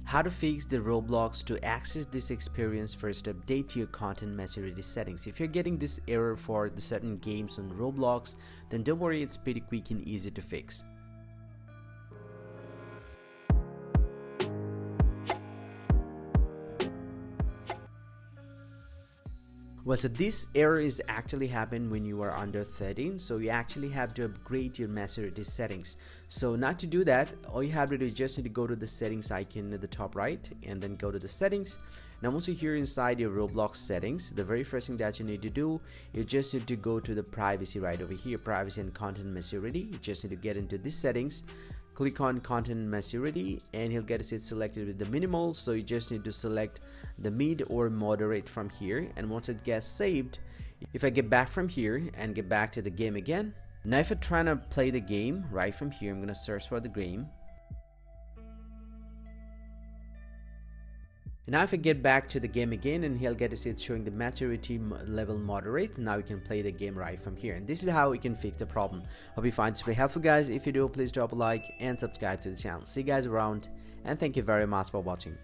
How to fix the Roblox to access this experience. First, update your content maturity settings. If you're getting this error for the certain games on Roblox, then don't worry, it's pretty quick and easy to fix. Well, so this error is actually happen when you are under 13, so you actually have to upgrade your maturity settings. So now to do that, all you have to do is just need to go to the settings icon at the top right and then go to the settings. Now once you're here inside your Roblox settings, the very first thing that you need to do, you just need to go to the privacy right over here, privacy and content maturity. You just need to get into these settings, click on content maturity, and he'll get it selected with the minimal. So you just need to select the mid or moderate from here, and once it gets saved, if I get back from here and get back to the game again, now if I'm trying to play the game right from here, I'm gonna search for the game. Now if I get back to the game again, and he'll get to see it showing the maturity level moderate. Now we can play the game right from here, and this is how we can fix the problem. Hope you find this very helpful, guys. If you do, please drop a like and subscribe to the channel. See you guys around, and thank you very much for watching.